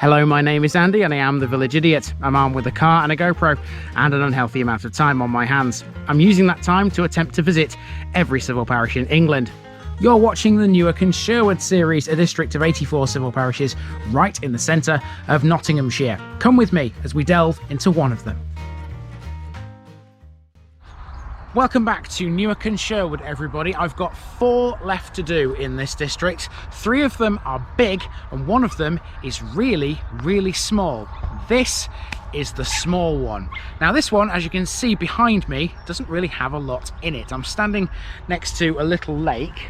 Hello, my name is Andy and I am the Village Idiot. I'm armed with a car and a GoPro and an unhealthy amount of time on my hands. I'm using that time to attempt to visit every civil parish in England. You're watching the Newark and Sherwood series, a district of 84 civil parishes right in the centre of Nottinghamshire. Come with me as we delve into one of them. Welcome back to Newark and Sherwood, everybody. I've got 4 left to do in this district. 3 of them are big and 1 of them is really, really small. This is the small one. Now this one, as you can see behind me, doesn't really have a lot in it. I'm standing next to a little lake.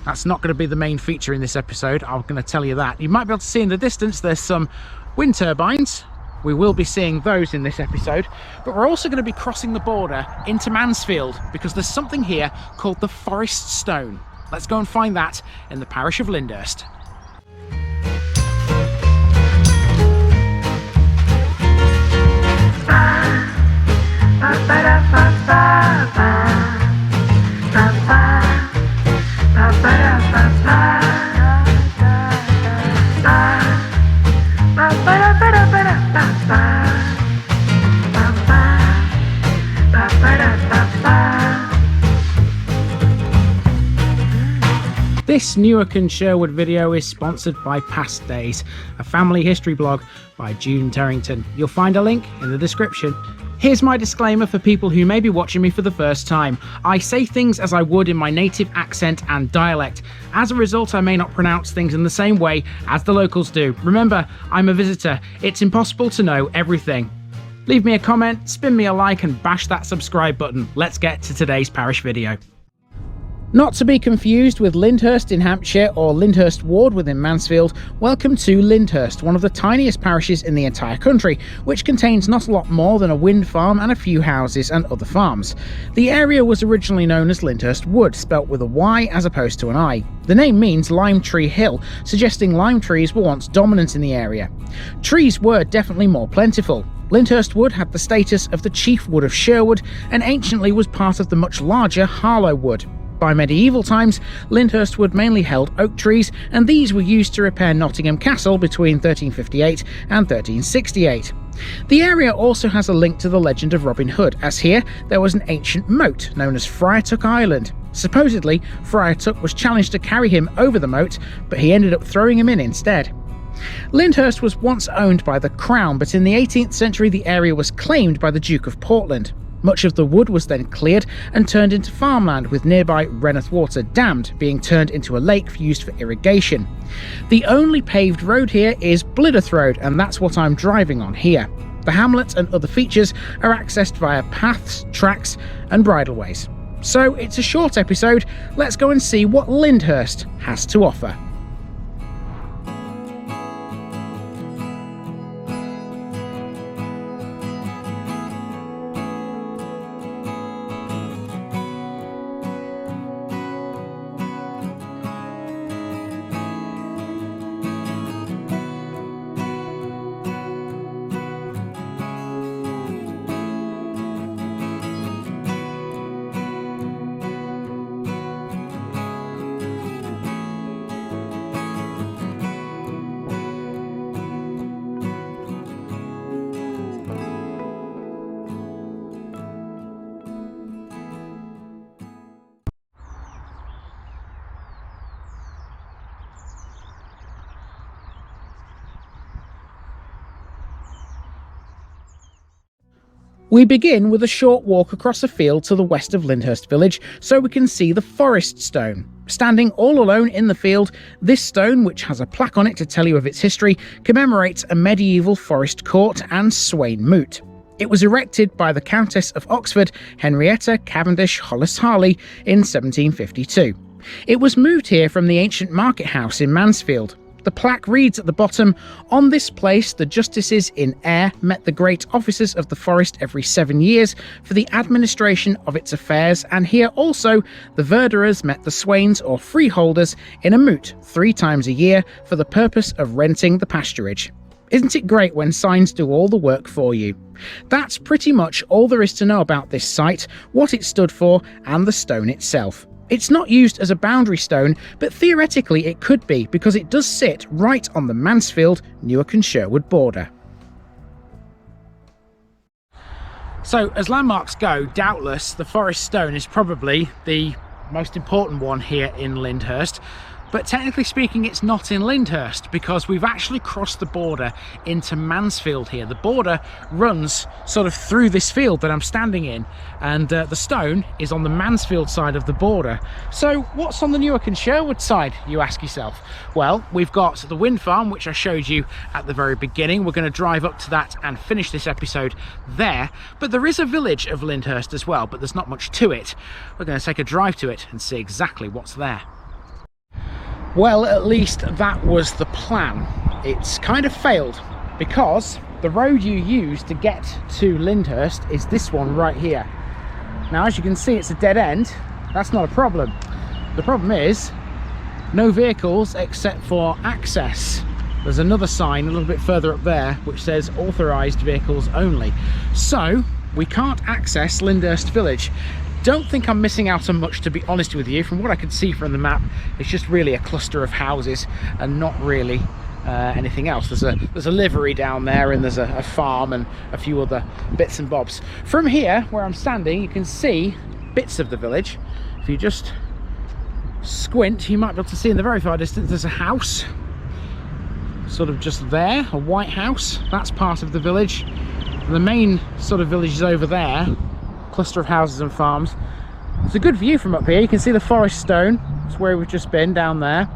That's not going to be the main feature in this episode, I'm going to tell you that. You might be able to see in the distance there's some wind turbines. We will be seeing those in this episode, but we're also going to be crossing the border into Mansfield because there's something here called the Forest Stone. Let's go and find that in the parish of Lyndhurst. This Newark and Sherwood video is sponsored by Past Days, a family history blog by June Terrington. You'll find a link in the description. Here's my disclaimer for people who may be watching me for the first time. I say things as I would in my native accent and dialect. As a result, I may not pronounce things in the same way as the locals do. Remember, I'm a visitor. It's impossible to know everything. Leave me a comment, spin me a like and bash that subscribe button. Let's get to today's parish video. Not to be confused with Lyndhurst in Hampshire or Lyndhurst Wood within Mansfield, welcome to Lyndhurst, one of the tiniest parishes in the entire country, which contains not a lot more than a wind farm and a few houses and other farms. The area was originally known as Lyndhurst Wood, spelt with a Y as opposed to an I. The name means lime tree hill, suggesting lime trees were once dominant in the area. Trees were definitely more plentiful. Lyndhurst Wood had the status of the chief wood of Sherwood and anciently was part of the much larger Harlow Wood. By medieval times, Lyndhurst Wood mainly held oak trees, and these were used to repair Nottingham Castle between 1358 and 1368. The area also has a link to the legend of Robin Hood, as here there was an ancient moat known as Friar Tuck Island. Supposedly, Friar Tuck was challenged to carry him over the moat, but he ended up throwing him in instead. Lyndhurst was once owned by the Crown, but in the 18th century the area was claimed by the Duke of Portland. Much of the wood was then cleared and turned into farmland, with nearby Reneth Water dammed, being turned into a lake used for irrigation. The only paved road here is Blidderth Road, and that's what I'm driving on here. The hamlet and other features are accessed via paths, tracks and bridleways. So it's a short episode, let's go and see what Lyndhurst has to offer. We begin with a short walk across a field to the west of Lyndhurst Village so we can see the Forest Stone. Standing all alone in the field, this stone, which has a plaque on it to tell you of its history, commemorates a medieval forest court and swain moot. It was erected by the Countess of Oxford, Henrietta Cavendish Hollis Harley, in 1752. It was moved here from the ancient market house in Mansfield. The plaque reads at the bottom, "On this place the justices in eyre met the great officers of the forest every 7 years for the administration of its affairs, and here also the verderers met the swains or freeholders in a moot 3 times a year for the purpose of renting the pasturage." Isn't it great when signs do all the work for you? That's pretty much all there is to know about this site, what it stood for, and the stone itself. It's not used as a boundary stone, but theoretically it could be, because it does sit right on the Mansfield, Newark and Sherwood border. So, as landmarks go, doubtless the Forest Stone is probably the most important one here in Lyndhurst. But technically speaking, it's not in Lyndhurst, because we've actually crossed the border into Mansfield here. The border runs sort of through this field that I'm standing in, and the stone is on the Mansfield side of the border. So what's on the Newark and Sherwood side, you ask yourself? Well, we've got the wind farm, which I showed you at the very beginning. We're going to drive up to that and finish this episode there. But there is a village of Lyndhurst as well, but there's not much to it. We're going to take a drive to it and see exactly what's there. Well, at least that was the plan. It's kind of failed, because the road you use to get to Lyndhurst is this one right here. Now, as you can see, it's a dead end. That's not a problem. The problem is no vehicles except for access. There's another sign a little bit further up there which says authorised vehicles only. So we can't access Lyndhurst Village. Don't think I'm missing out on much, to be honest with you. From what I could see from the map, it's just really a cluster of houses and not really anything else. There's a livery down there, and there's a farm and a few other bits and bobs. From here, where I'm standing, you can see bits of the village. If you just squint, you might be able to see in the very far distance there's a house, sort of just there, a white house. That's part of the village. The main sort of village is over there. Cluster of houses and farms. It's a good view from up here. You can see the Forest Stone. It's where we've just been, down there,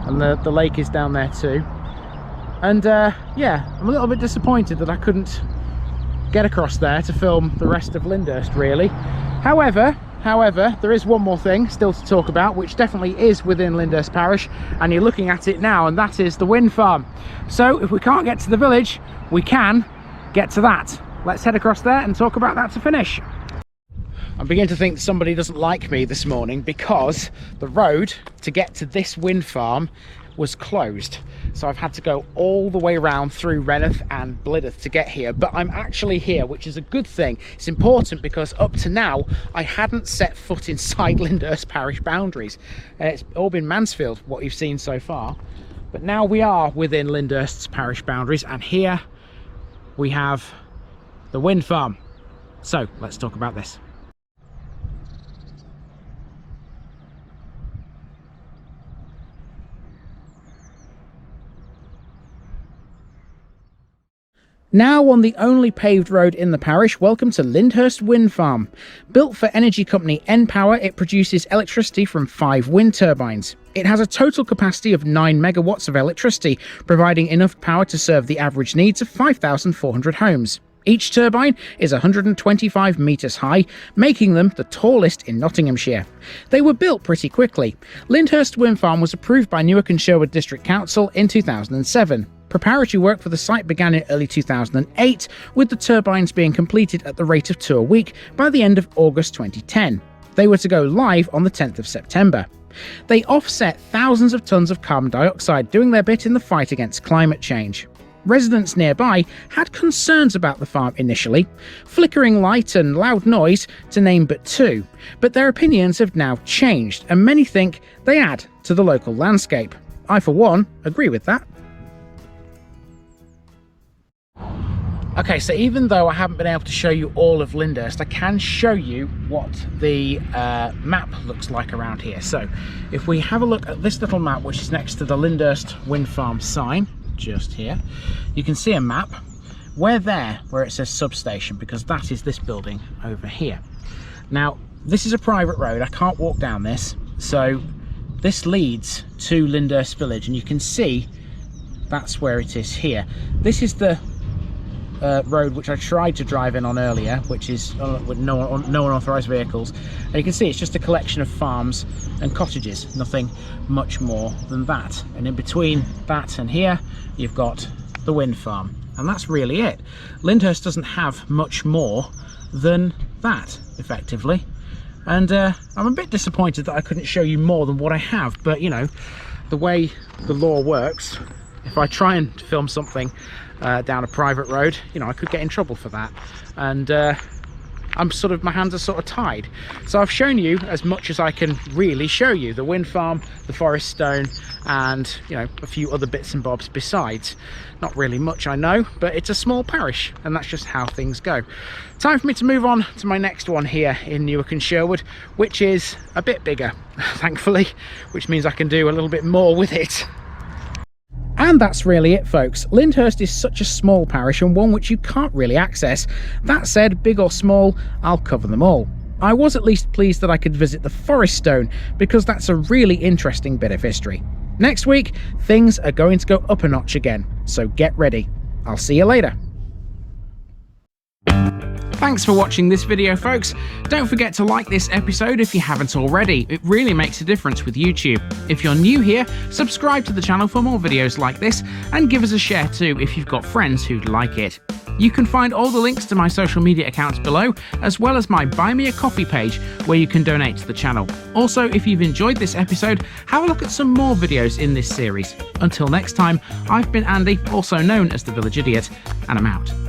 and the lake is down there too. And yeah, I'm a little bit disappointed that I couldn't get across there to film the rest of Lyndhurst, really. However, there is one more thing still to talk about, which definitely is within Lyndhurst Parish, and you're looking at it now, and that is the wind farm. So if we can't get to the village, we can get to that. Let's head across there and talk about that to finish. I'm beginning to think somebody doesn't like me this morning, because the road to get to this wind farm was closed. So I've had to go all the way around through Reneth and Blideth to get here. But I'm actually here, which is a good thing. It's important because up to now, I hadn't set foot inside Lyndhurst Parish boundaries. It's all been Mansfield, what you've seen so far. But now we are within Lyndhurst's parish boundaries, and here we have the wind farm. So let's talk about this. Now on the only paved road in the parish, welcome to Lyndhurst Wind Farm. Built for energy company N-Power, it produces electricity from 5 wind turbines. It has a total capacity of 9 megawatts of electricity, providing enough power to serve the average needs of 5,400 homes. Each turbine is 125 metres high, making them the tallest in Nottinghamshire. They were built pretty quickly. Lyndhurst Wind Farm was approved by Newark and Sherwood District Council in 2007. Preparatory work for the site began in early 2008, with the turbines being completed at the rate of 2 a week by the end of August 2010. They were to go live on the 10th of September. They offset thousands of tons of carbon dioxide, doing their bit in the fight against climate change. Residents nearby had concerns about the farm initially, flickering light and loud noise to name but 2, but their opinions have now changed, and many think they add to the local landscape. I, for one, agree with that. Okay, so even though I haven't been able to show you all of Lyndhurst, I can show you what the map looks like around here. So if we have a look at this little map, which is next to the Lyndhurst Wind Farm sign, just here, you can see a map. We're there where it says substation, because that is this building over here. Now, this is a private road. I can't walk down this. So this leads to Lyndhurst Village, and you can see that's where it is here. This is the road which I tried to drive in on earlier, which is with no unauthorised vehicles, and you can see it's just a collection of farms and cottages, nothing much more than that. And in between that and here you've got the wind farm, and that's really it. Lyndhurst doesn't have much more than that, effectively, and I'm a bit disappointed that I couldn't show you more than what I have, but you know, the way the law works, if I try and film something down a private road, you know, I could get in trouble for that, and I my hands are sort of tied. So I've shown you as much as I can really show you: the wind farm, the forest stone, and a few other bits and bobs besides. Not really much, I know, but it's a small parish and that's just how things go. Time for me to move on to my next one here in Newark and Sherwood, which is a bit bigger, thankfully, which means I can do a little bit more with it. And that's really it, folks. Lyndhurst is such a small parish and one which you can't really access. That said, big or small, I'll cover them all. I was at least pleased that I could visit the Forest Stone, because that's a really interesting bit of history. Next week, things are going to go up a notch again, so get ready. I'll see you later. Thanks for watching this video, folks. Don't forget to like this episode if you haven't already. It really makes a difference with YouTube. If you're new here, subscribe to the channel for more videos like this, and give us a share too if you've got friends who'd like it. You can find all the links to my social media accounts below, as well as my Buy Me a Coffee page where you can donate to the channel. Also, if you've enjoyed this episode, have a look at some more videos in this series. Until next time, I've been Andy, also known as the Village Idiot, and I'm out.